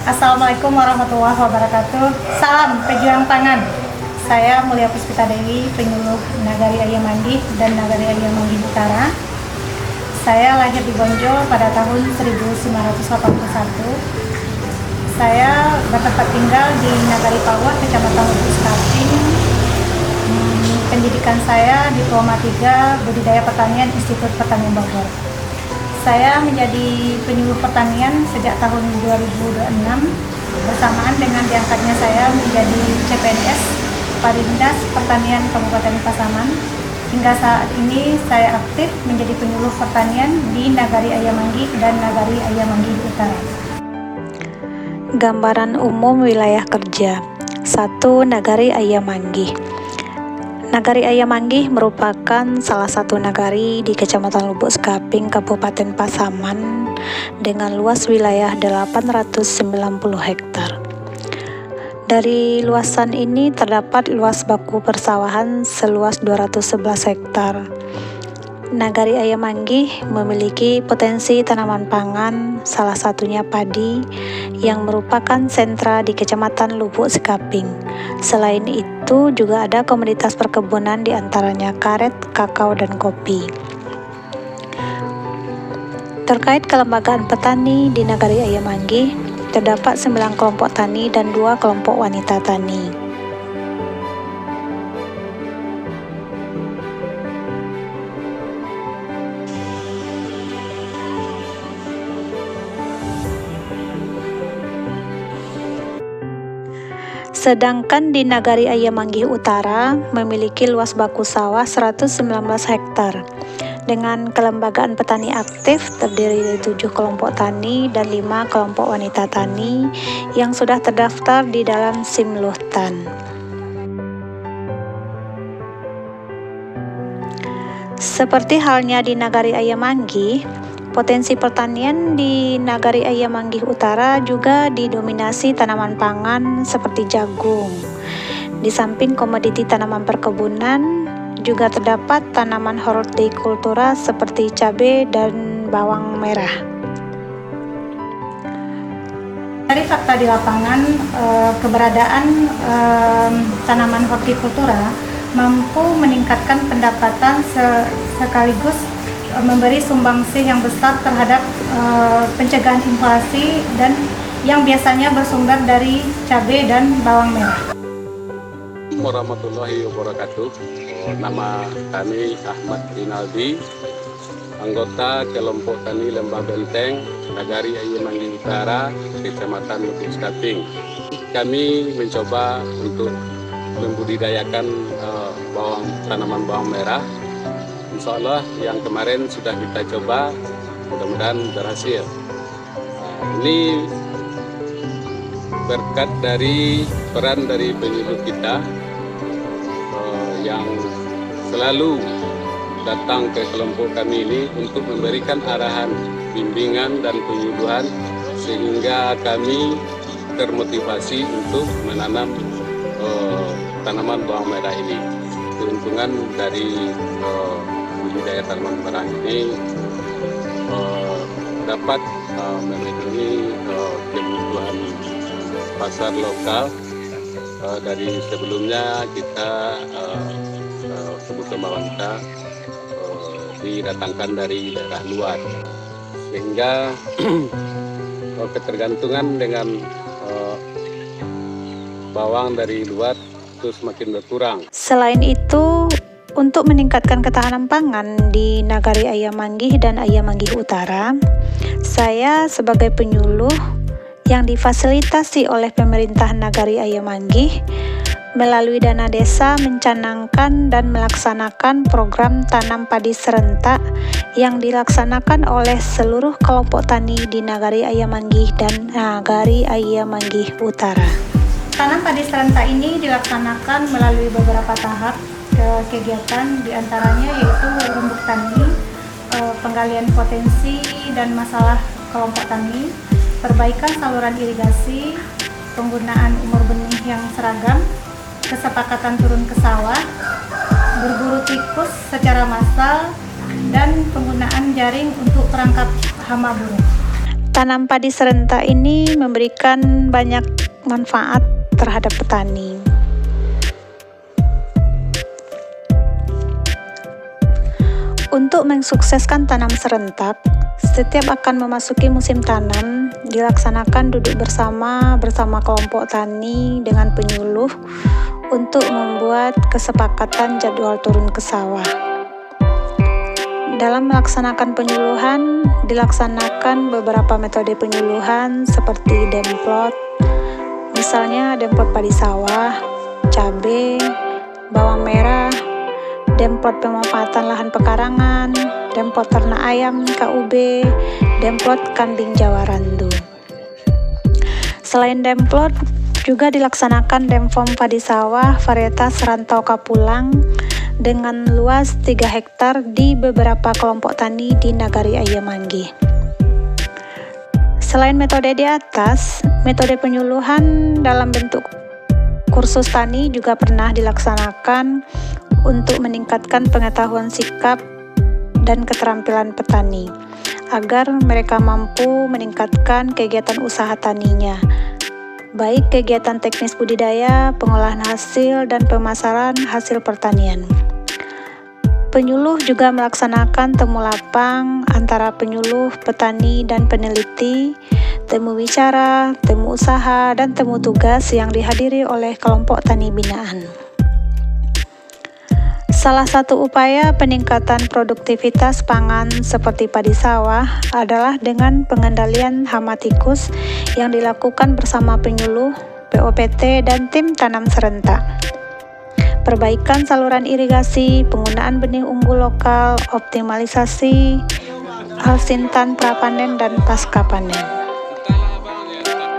Assalamualaikum warahmatullahi wabarakatuh. Salam pejuang pangan. Saya Mulia Puspita Dewi, penyuluh Nagari Ayam Manggih dan Nagari Ayam Manggih Utara. Saya lahir di Bonjol pada tahun 1981. Saya bertempat tinggal di Nagari Pawah, Kecamatan Lubuk Kaping. Pendidikan saya Diploma 3 Budidaya Pertanian Institut Pertanian Bogor. Saya menjadi penyuluh pertanian sejak tahun 2006 bersamaan dengan diangkatnya saya menjadi CPNS Parindas Pertanian Kabupaten Pasaman. Hingga saat ini saya aktif menjadi penyuluh pertanian di Nagari Ayam Manggih dan Nagari Ayam Manggih Utara. Gambaran umum wilayah kerja. 1. Nagari Ayam Manggih. Nagari Ayam Manggih merupakan salah satu nagari di Kecamatan Lubuk Kaping, Kabupaten Pasaman dengan luas wilayah 890 hektar. Dari luasan ini terdapat luas baku persawahan seluas 211 hektar. Nagari Ayam Manggih memiliki potensi tanaman pangan, salah satunya padi, yang merupakan sentra di Kecamatan Lubuk Kaping. Selain itu juga ada komoditas perkebunan diantaranya karet, kakao, dan kopi. Terkait kelembagaan petani di Nagari Ayam Manggih, terdapat 9 kelompok tani dan 2 kelompok wanita tani. Sedangkan di Nagari Ayam Manggih Utara memiliki luas baku sawah 119 hektar dengan kelembagaan petani aktif terdiri dari 7 kelompok tani dan 5 kelompok wanita tani yang sudah terdaftar di dalam SIM Luhtan. Seperti halnya di Nagari Ayam Manggih, potensi pertanian di Nagari Ayam Manggih Utara juga didominasi tanaman pangan seperti jagung. Di samping komoditi tanaman perkebunan, juga terdapat tanaman hortikultura seperti cabai dan bawang merah. Dari fakta di lapangan, keberadaan tanaman hortikultura mampu meningkatkan pendapatan sekaligus memberi sumbangsih yang besar terhadap pencegahan inflasi dan yang biasanya bersumber dari cabai dan bawang merah. Warahmatullahi wabarakatuh. Nama kami Ahmad Rinaldi, anggota kelompok tani Lembah Benteng, Nagari Ayam Manggih Utara, Kecamatan Lubuk Kaping. Kami mencoba untuk membudidayakan tanaman bawang merah. Insya Allah yang kemarin sudah kita coba, mudah-mudahan berhasil. Ini berkat dari peran dari penyuluh kita yang selalu datang ke kelompok kami ini untuk memberikan arahan, bimbingan dan penyuluhan sehingga kami termotivasi untuk menanam tanaman bawang merah ini. Keuntungan dari budidaya tanaman merah ini dapat memenuhi kebutuhan pasar lokal. Dari sebelumnya kita kebutuhan bawang kita didatangkan dari daerah luar, sehingga ketergantungan dengan bawang dari luar itu semakin berkurang. Selain itu, untuk meningkatkan ketahanan pangan di Nagari Ayam Manggih dan Ayam Manggih Utara, saya sebagai penyuluh yang difasilitasi oleh pemerintah Nagari Ayam Manggih melalui dana desa mencanangkan dan melaksanakan program tanam padi serentak yang dilaksanakan oleh seluruh kelompok tani di Nagari Ayam Manggih dan Nagari Ayam Manggih Utara. Tanam padi serentak ini dilaksanakan melalui beberapa tahap kegiatan, diantaranya yaitu rembuk tani, penggalian potensi dan masalah kelompok tani, perbaikan saluran irigasi, penggunaan umur benih yang seragam, kesepakatan turun ke sawah, berburu tikus secara massal, dan penggunaan jaring untuk perangkap hama burung. Tanam padi serentak ini memberikan banyak manfaat terhadap petani. Untuk mensukseskan tanam serentak, setiap akan memasuki musim tanam, dilaksanakan duduk bersama kelompok tani dengan penyuluh untuk membuat kesepakatan jadwal turun ke sawah. Dalam melaksanakan penyuluhan, dilaksanakan beberapa metode penyuluhan seperti demplot, misalnya demplot padi sawah, cabai, bawang merah, demplot pemanfaatan lahan pekarangan, demplot ternak ayam KUB, demplot kambing Jawa Randu. Selain demplot, juga dilaksanakan demform padi sawah varietas rantau kapulang dengan luas 3 hektar di beberapa kelompok tani di Nagari Ayamanggi. Selain metode di atas, metode penyuluhan dalam bentuk kursus tani juga pernah dilaksanakan untuk meningkatkan pengetahuan sikap dan keterampilan petani, agar mereka mampu meningkatkan kegiatan usaha taninya, baik kegiatan teknis budidaya, pengolahan hasil, dan pemasaran hasil pertanian. Penyuluh juga melaksanakan temu lapang antara penyuluh, petani, dan peneliti, temu bicara, temu usaha, dan temu tugas yang dihadiri oleh kelompok tani binaan. Salah satu upaya peningkatan produktivitas pangan seperti padi sawah adalah dengan pengendalian hama tikus yang dilakukan bersama penyuluh, POPT, dan tim tanam serentak. Perbaikan saluran irigasi, penggunaan benih unggul lokal, optimalisasi alsintan prapanen dan pasca panen.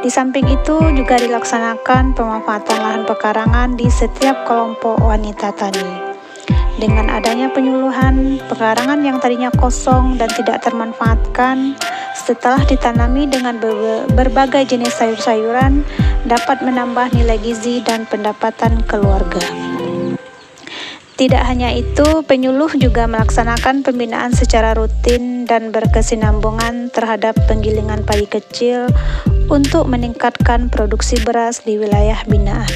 Di samping itu juga dilaksanakan pemanfaatan lahan pekarangan di setiap kelompok wanita tani. Dengan adanya penyuluhan, pekarangan yang tadinya kosong dan tidak termanfaatkan setelah ditanami dengan berbagai jenis sayur-sayuran dapat menambah nilai gizi dan pendapatan keluarga. Tidak hanya itu, penyuluh juga melaksanakan pembinaan secara rutin dan berkesinambungan terhadap penggilingan padi kecil untuk meningkatkan produksi beras di wilayah binaan.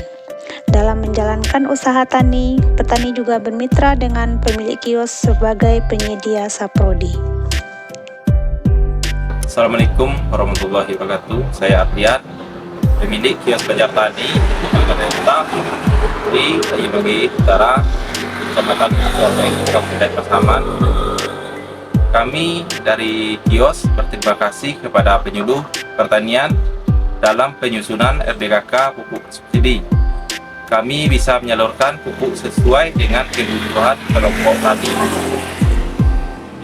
Dalam menjalankan usaha tani, petani juga bermitra dengan pemilik kios sebagai penyedia saprodi. Assalamualaikum warahmatullahi wabarakatuh. Saya Ardian, pemilik kios Banjar Tani di Ayamanggi Utara, Kecamatan Soreng, Kabupaten Pasaman. Kami dari kios berterima kasih kepada penyuluh pertanian dalam penyusunan RDKK pupuk subsidi. Kami bisa menyalurkan pupuk sesuai dengan kebutuhan kelompok tani.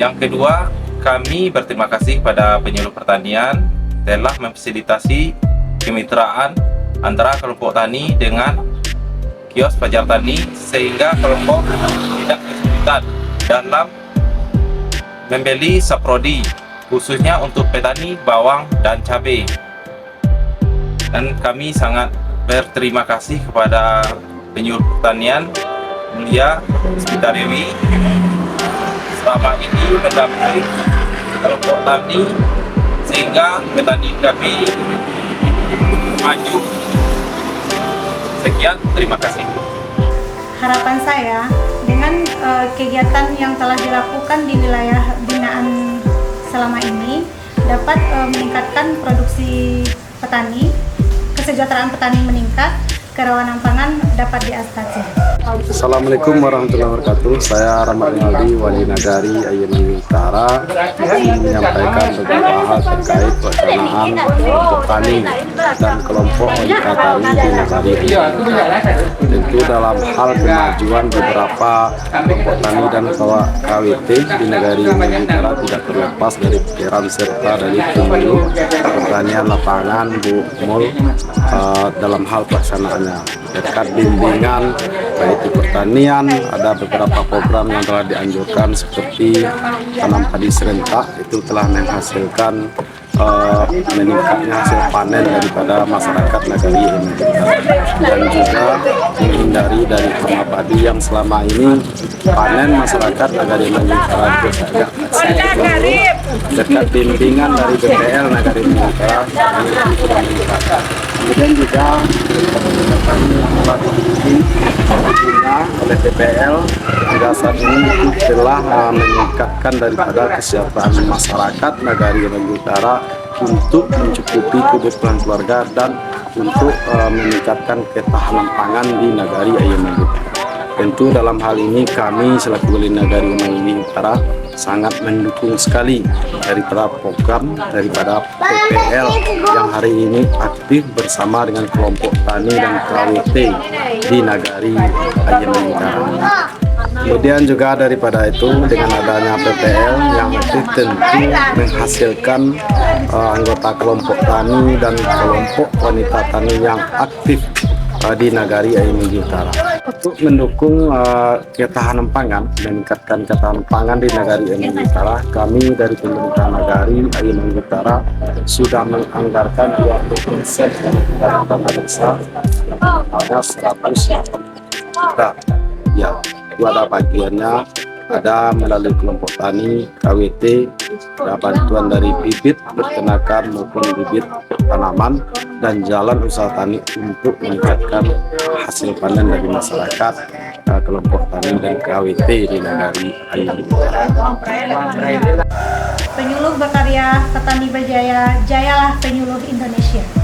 Yang kedua, kami berterima kasih pada penyuluh pertanian telah memfasilitasi kemitraan antara kelompok tani dengan kios Banjar Tani sehingga kelompok tidak kesulitan dalam membeli saprodi khususnya untuk petani bawang dan cabai. Dan kami sangat berterima kasih kepada penyuluh pertanian Mulia Smita Dewi selama ini mendampingi kelompok tani sehingga petani kami maju. Sekian, terima kasih. Harapan saya dengan kegiatan yang telah dilakukan di wilayah binaan selama ini dapat meningkatkan produksi petani, kesejahteraan petani meningkat, kerawanan pangan dapat diatasi. Assalamualaikum warahmatullahi wabarakatuh. Saya Rahmat Rinaldi, Wali Nagari Ayamanggi Utara, ingin menyampaikan beberapa hal terkait pelaksanaan kelompok tani dan kelompok wanita tani di Nagari Ayamanggi. Tentu dalam hal kemajuan beberapa kelompok tani dan KWT di Nagari Ayamanggi Utara tidak terlepas dari peran serta dari penyuluh pertanian lapangan Bu Mul dalam hal pelaksanaannya. Dekat bimbingan baik di pertanian, ada beberapa program yang telah dianjurkan seperti tanam padi serentak, itu telah menghasilkan meningkatnya hasil panen daripada masyarakat Nagari Ayam dan juga menghindari dari hama padi yang selama ini panen masyarakat Nagari Ayam itu agak dekat bimbingan dari BPL Nagari Ayam kemudian juga oleh BPL hingga saat ini telah meningkatkan daripada kesejahteraan masyarakat Nagari Ayam Utara untuk mencukupi kebutuhan keluarga dan untuk meningkatkan ketahanan pangan di Nagari Ayam Utara. Tentu dalam hal ini kami selaku Wali Nagari Ayam Utara sangat mendukung sekali daripada program daripada PPL yang hari ini aktif bersama dengan kelompok tani dan KWT di Nagari Ayam Utara. Kemudian juga daripada itu dengan adanya PPL yang aktif tentu menghasilkan anggota kelompok tani dan kelompok wanita tani yang aktif di Nagari Ayam Utara. Untuk mendukung ketahanan pangan, meningkatkan ketahanan pangan di Nagari Ayam Utara, kami dari pemerintah Nagari Ayam Utara sudah menganggarkan 20% dari dana desa hanya 180 juta. Ya, itu ada bagiannya ada melalui kelompok tani, KWT, ada bantuan dari bibit peternakan maupun bibit tanaman dan jalan usaha tani untuk meningkatkan hasil panen dari masyarakat kelompok tani dan KWT di Nagari Ayam Utara. Penyuluh berkarya Petani Berjaya, jayalah penyuluh Indonesia.